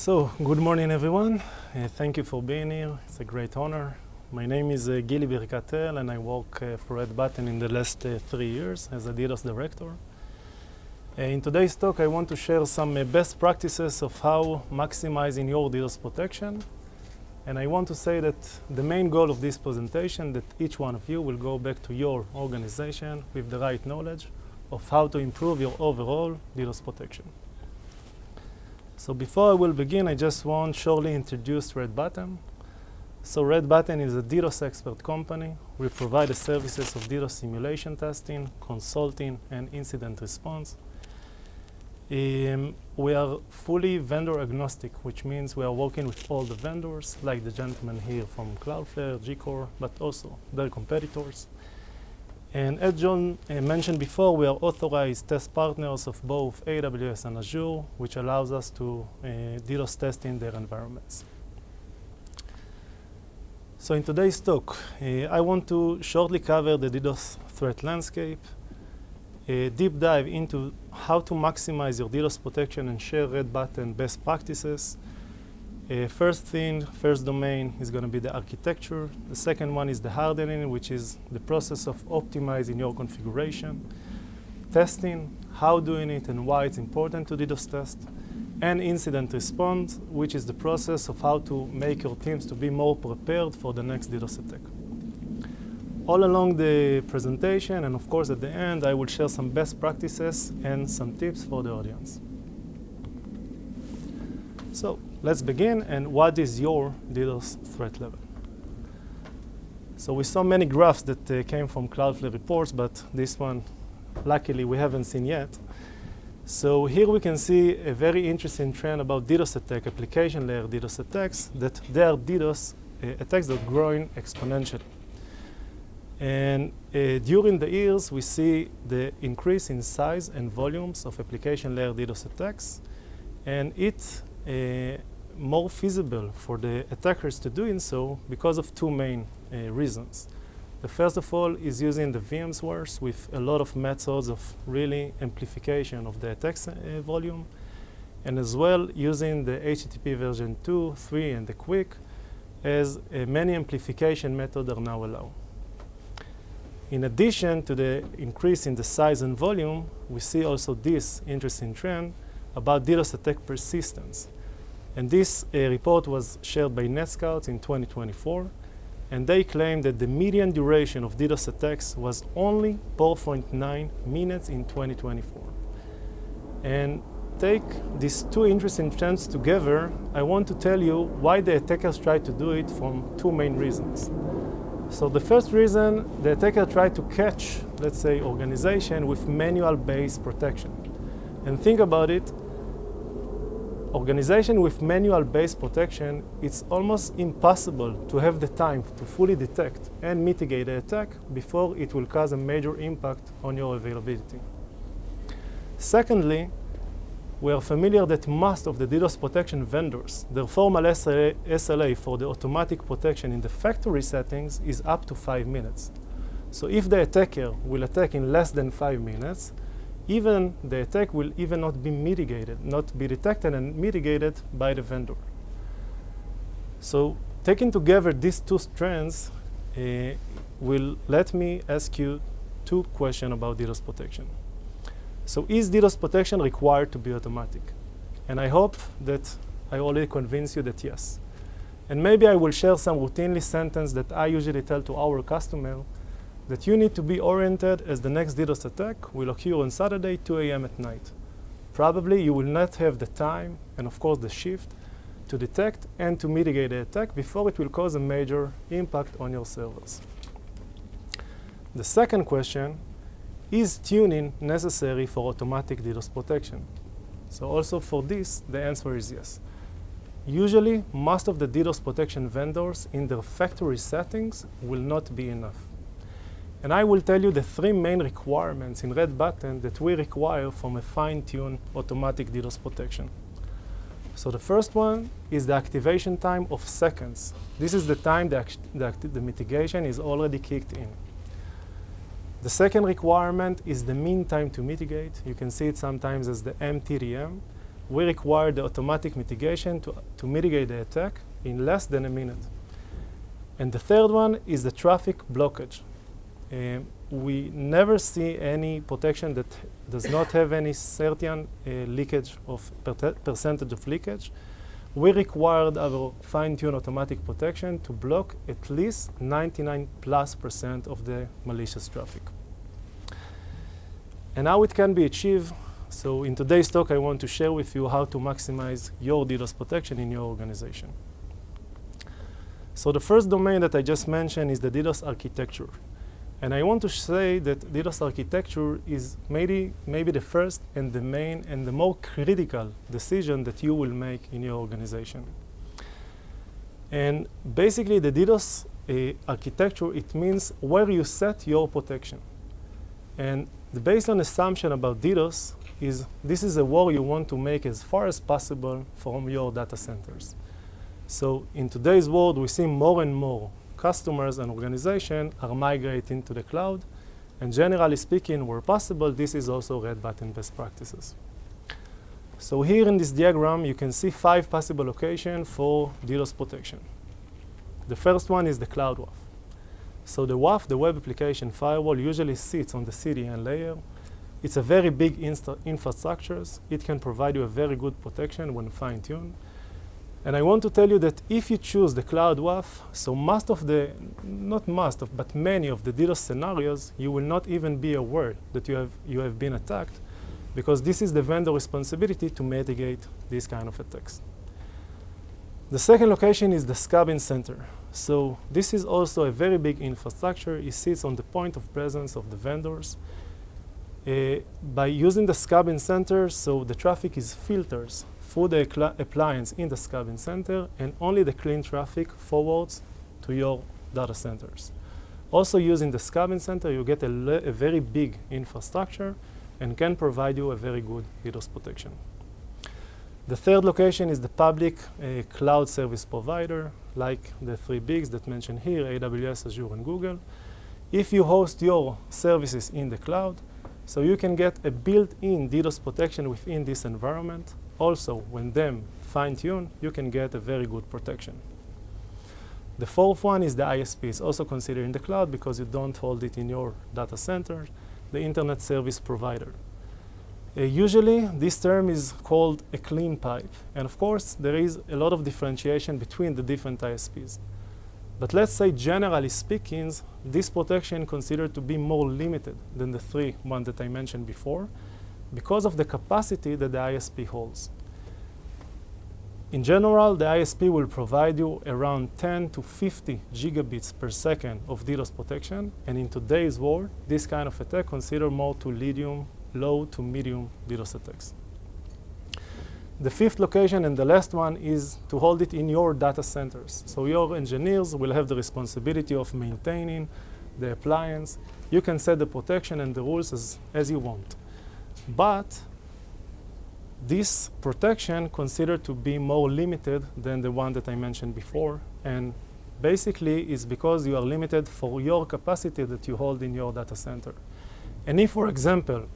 So, good morning everyone. Thank you for being here. It's a great honor. My name is Gili Birchat and I work for Red Button in the last 3 years as a DDoS director. In today's talk I want to share some best practices of how maximizing your DDoS protection. And I want to say that the main goal of this presentation that each one of you will go back to your organization with the right knowledge of how to improve your overall DDoS protection. So before I will begin, I just want to shortly introduce Red Button. So Red Button is a DDoS expert company. We provide the services of DDoS simulation testing, consulting, and incident response. We are fully vendor agnostic, which means we are working with all the vendors, like the gentleman here from Cloudflare, Gcore, but also their competitors. And as John mentioned before, we are authorized test partners of both AWS and Azure, which allows us to DDoS test in their environments. So in today's talk, I want to shortly cover the DDoS threat landscape, a deep dive into how to maximize your DDoS protection and share Red Button best practices. First domain is going to be the architecture. The second one is the hardening, which is the process of optimizing your configuration. Testing, how doing it and why it's important to DDoS test. And incident response, which is the process of how to make your teams to be more prepared for the next DDoS attack. All along the presentation, and of course at the end, I will share some best practices and some tips for the audience. So let's begin. And what is your DDoS threat level? So we saw many graphs that came from Cloudflare reports, but this one, luckily, we haven't seen yet. So here we can see a very interesting trend about DDoS attack, application layer DDoS attacks, that they are DDoS attacks that are growing exponentially. And during the years, we see the increase in size and volumes of application layer DDoS attacks, and it's more feasible for the attackers to do so because of two main reasons. The first of all is using the VMwares with a lot of methods of really amplification of the attacks volume, and as well using the HTTP version 2, 3, and the Quick, as many amplification methods are now allowed. In addition to the increase in the size and volume, we see also this interesting trend about DDoS attack persistence. And this report was shared by NetScouts in 2024, and they claim that the median duration of DDoS attacks was only 4.9 minutes in 2024. And take these two interesting trends together, I want to tell you why the attackers try to do it from two main reasons. So the first reason, the attacker tried to catch, let's say, organization with manual-based protection. And think about it, organization with manual-based protection, it's almost impossible to have the time to fully detect and mitigate the attack before it will cause a major impact on your availability. Secondly, we are familiar that most of the DDoS protection vendors, their formal SLA for the automatic protection in the factory settings is up to 5 minutes. So if the attacker will attack in less than 5 minutes, even the attack will even not be mitigated, not be detected and mitigated by the vendor. So taking together these two strands will let me ask you two questions about DDoS protection. So is DDoS protection required to be automatic? And I hope that I already convinced you that yes. And maybe I will share some routinely sentence that I usually tell to our customer that you need to be oriented as the next DDoS attack will occur on Saturday, 2 a.m. at night. Probably you will not have the time and of course the shift to detect and to mitigate the attack before it will cause a major impact on your servers. The second question, is tuning necessary for automatic DDoS protection? So also for this, the answer is yes. Usually, most of the DDoS protection vendors in their factory settings will not be enough. And I will tell you the three main requirements in Red Button that we require from a fine-tuned automatic DDoS protection. So the first one is the activation time of seconds. This is the time the mitigation is already kicked in. The second requirement is the mean time to mitigate. You can see it sometimes as the MTTM. we require the automatic mitigation to mitigate the attack in less than a minute. And the third one is the traffic blockage. We never see any protection that does not have any certain leakage of percentage of leakage. We required our fine-tuned automatic protection to block at least 99+% of the malicious traffic. And how it can be achieved. So in today's talk, I want to share with you how to maximize your DDoS protection in your organization. So the first domain that I just mentioned is the DDoS architecture. And I want to say that DDoS architecture is maybe the first and the main and the more critical decision that you will make in your organization. And basically, the DDoS architecture, it means where you set your protection. And the baseline assumption about DDoS is this is a war you want to make as far as possible from your data centers. So in today's world, we see more and more customers and organizations are migrating to the cloud. And generally speaking, where possible, this is also red button best practices. So here in this diagram, you can see 5 possible locations for DDoS protection. The first one is the cloud WAF. So the WAF, the web application firewall, usually sits on the CDN layer. It's a very big infrastructure. It can provide you a very good protection when fine-tuned. And I want to tell you that if you choose the cloud WAF, so but many of the DDoS scenarios, you will not even be aware that you have been attacked, because this is the vendor responsibility to mitigate these kind of attacks. The second location is the SCABIN center. So this is also a very big infrastructure. It sits on the point of presence of the vendors. By using the SCABIN center, so the traffic is filtered through the appliance in the SCABIN center, and only the clean traffic forwards to your data centers. Also using the SCABIN center, you get a very big infrastructure and can provide you a very good DDoS protection. The third location is the public cloud service provider, like the 3 bigs that mentioned here, AWS, Azure, and Google. If you host your services in the cloud, so you can get a built-in DDoS protection within this environment. Also, when them fine-tuned, you can get a very good protection. The fourth one is the ISP. It's also considered in the cloud because you don't hold it in your data center, the internet service provider. Usually, this term is called a clean pipe. And of course, there is a lot of differentiation between the different ISPs. But let's say, generally speaking, this protection considered to be more limited than the 3 ones that I mentioned before, because of the capacity that the ISP holds. In general, the ISP will provide you around 10 to 50 gigabits per second of DDoS protection. And in today's world, this kind of attack considered more to low to medium DDoS attacks. The fifth location and the last one is to hold it in your data centers. So your engineers will have the responsibility of maintaining the appliance. You can set the protection and the rules as you want. But this protection considered to be more limited than the one that I mentioned before. And basically, it's because you are limited for your capacity that you hold in your data center. And if, for example,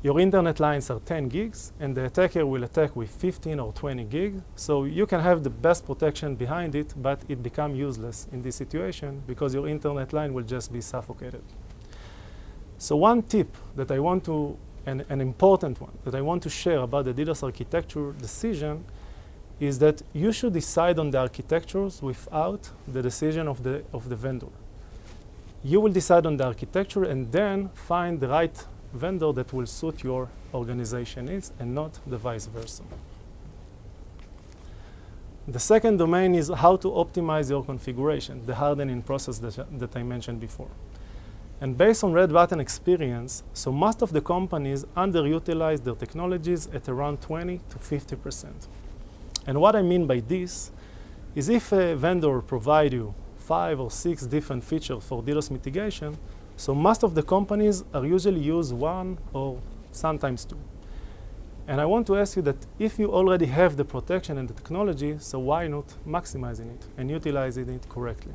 your internet lines are 10 gigs, and the attacker will attack with 15 or 20 gigs, so you can have the best protection behind it, but it becomes useless in this situation because your internet line will just be suffocated. So one tip that I want to, an important one that I want to share about the DDoS architecture decision is that you should decide on the architectures without the decision of the vendor. You will decide on the architecture and then find the right vendor that will suit your organization needs and not the vice versa. The second domain is how to optimize your configuration, the hardening process that I mentioned before. And based on red button experience, so most of the companies underutilize their technologies at around 20 to 50%. And what I mean by this is if a vendor provides you 5 or 6 different features for DDoS mitigation, so most of the companies are usually use 1 or sometimes 2. And I want to ask you that if you already have the protection and the technology, so why not maximizing it and utilizing it correctly?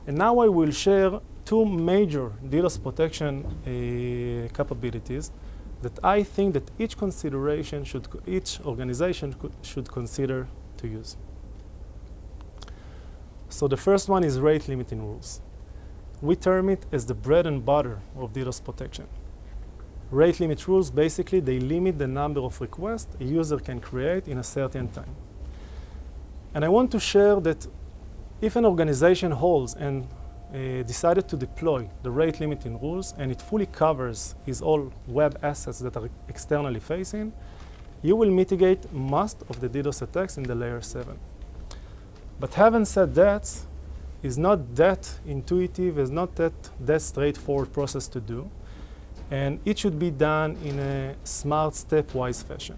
And now I will share 2 major DDoS protection capabilities that I think that each organization should consider to use. So the first one is rate limiting rules. We term it as the bread and butter of DDoS protection. Rate limit rules, basically, they limit the number of requests a user can create in a certain time. And I want to share that if an organization holds and decided to deploy the rate limiting rules and it fully covers his all web assets that are externally facing, you will mitigate most of the DDoS attacks in the layer 7. But having said that, is not that intuitive, is not that straightforward process to do. And it should be done in a smart, stepwise fashion.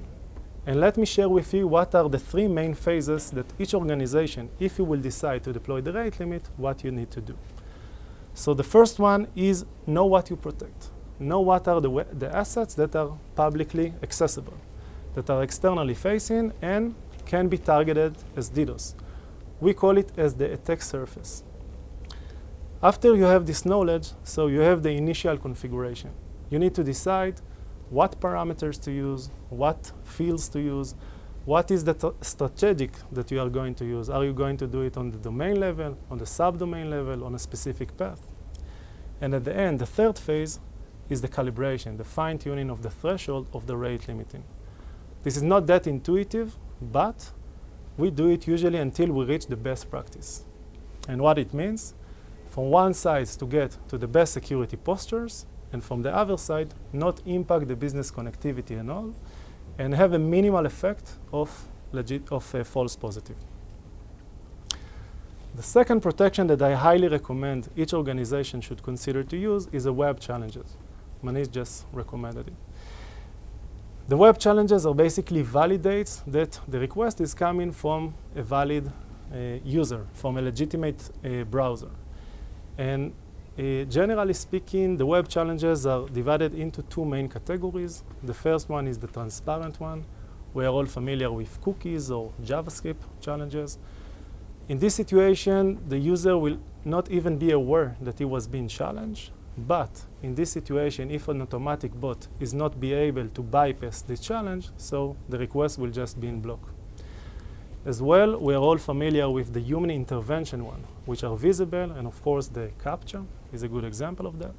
And let me share with you what are the 3 main phases that each organization, if you will decide to deploy the rate limit, what you need to do. So the first one is know what you protect. Know what are the assets that are publicly accessible, that are externally facing and can be targeted as DDoS. We call it as the attack surface. After you have this knowledge, so you have the initial configuration. You need to decide what parameters to use, what fields to use, what is the strategic that you are going to use. Are you going to do it on the domain level, on the subdomain level, on a specific path? And at the end, the third phase is the calibration, the fine-tuning of the threshold of the rate limiting. This is not that intuitive, but we do it usually until we reach the best practice. And what it means, from one side to get to the best security postures, and from the other side, not impact the business connectivity and all, and have a minimal effect of false positive. The second protection that I highly recommend each organization should consider to use is a web challenges. Manish just recommended it. The web challenges are basically validates that the request is coming from a valid user, from a legitimate browser. And generally speaking, the web challenges are divided into 2 main categories. The first one is the transparent one. We are all familiar with cookies or JavaScript challenges. In this situation, the user will not even be aware that he was being challenged. But in this situation, if an automatic bot is not be able to bypass this challenge, so the request will just be in block. As well, we are all familiar with the human intervention one, which are visible, and of course the CAPTCHA is a good example of that.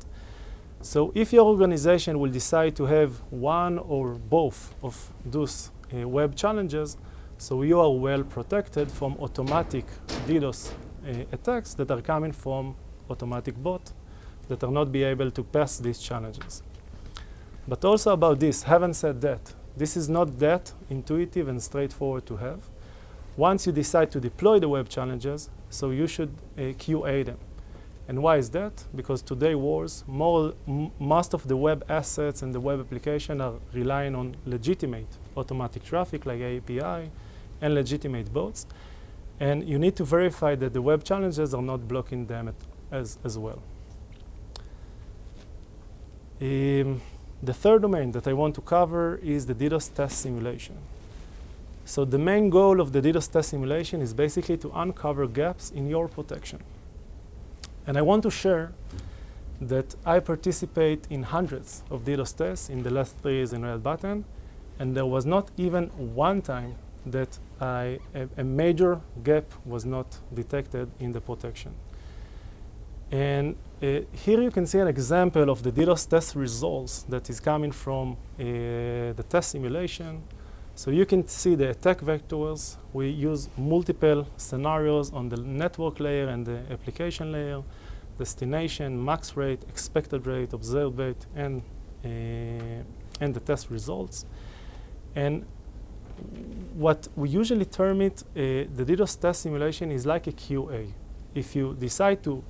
So if your organization will decide to have one or both of those web challenges, so you are well protected from automatic DDoS attacks that are coming from automatic bot that are not be able to pass these challenges. But also about this, having said that, this is not that intuitive and straightforward to have. Once you decide to deploy the web challenges, so you should QA them. And why is that? Because today most of the web assets and the web application are relying on legitimate automatic traffic like API and legitimate bots. And you need to verify that the web challenges are not blocking them as well. The third domain that I want to cover is the DDoS test simulation. So the main goal of the DDoS test simulation is basically to uncover gaps in your protection. And I want to share that I participate in hundreds of DDoS tests in the last 3 years in Red Button, and there was not even one time that a major gap was not detected in the protection. And here you can see an example of the DDoS test results that is coming from the test simulation. So you can see the attack vectors. We use multiple scenarios on the network layer and the application layer, destination, max rate, expected rate, observed rate, and the test results. And what we usually term it, the DDoS test simulation is like a QA. If you decide to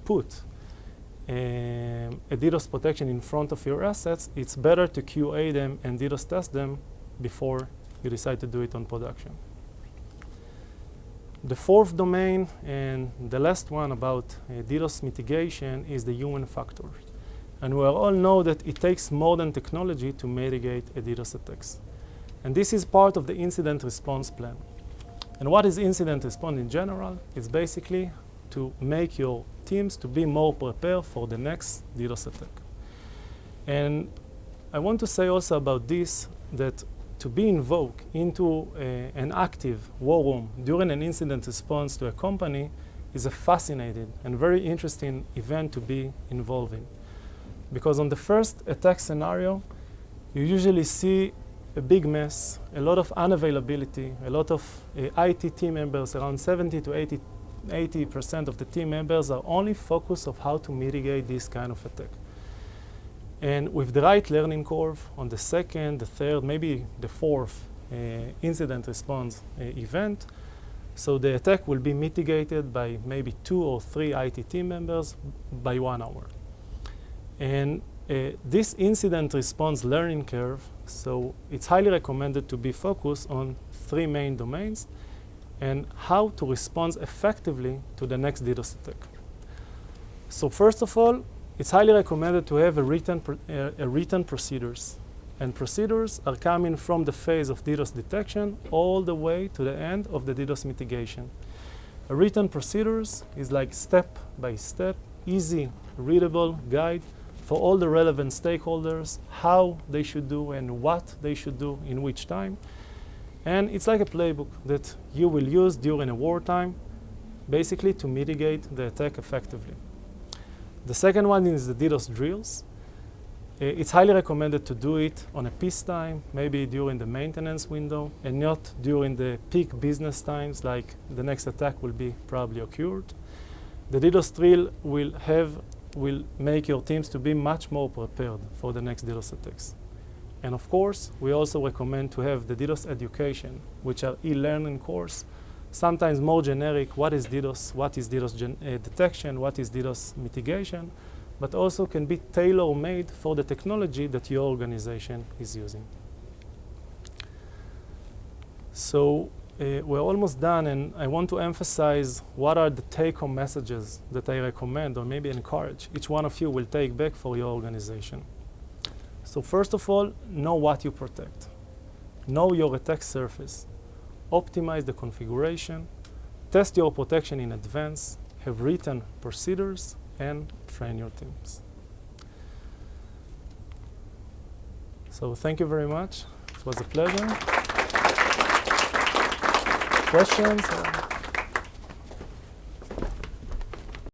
put a DDoS protection in front of your assets, it's better to QA them and DDoS test them before you decide to do it on production. The fourth domain and the last one about DDoS mitigation is the human factor. And we all know that it takes more than technology to mitigate a DDoS attacks. And this is part of the incident response plan. And what is incident response in general? It's basically to make your teams to be more prepared for the next DDoS attack. And I want to say also about this that to be invoked into an active war room during an incident response to a company is a fascinating and very interesting event to be involved in. Because on the first attack scenario, you usually see a big mess, a lot of unavailability, a lot of IT team members, around 70 to 80% of the team members are only focused on how to mitigate this kind of attack. And with the right learning curve on the second, the third, maybe the fourth incident response event, so the attack will be mitigated by maybe 2 or 3 IT team members by 1 hour. And this incident response learning curve, so it's highly recommended to be focused on 3 main domains and how to respond effectively to the next DDoS attack. So first of all, it's highly recommended to have a written procedures. And procedures are coming from the phase of DDoS detection all the way to the end of the DDoS mitigation. A written procedures is like step-by-step, easy, readable guide for all the relevant stakeholders, how they should do and what they should do in which time. And it's like a playbook that you will use during a wartime, basically to mitigate the attack effectively. The second one is the DDoS drills. It's highly recommended to do it on a peacetime, maybe during the maintenance window, and not during the peak business times, like the next attack will be probably occurred. The DDoS drill will make your teams to be much more prepared for the next DDoS attacks. And of course, we also recommend to have the DDoS education, which are e-learning course, sometimes more generic, what is DDoS detection, what is DDoS mitigation, but also can be tailor-made for the technology that your organization is using. So we're almost done, and I want to emphasize what are the take-home messages that I recommend or maybe encourage each one of you will take back for your organization. So first of all, know what you protect. Know your attack surface. Optimize the configuration. Test your protection in advance. Have written procedures and train your teams. So thank you very much. It was a pleasure. Questions?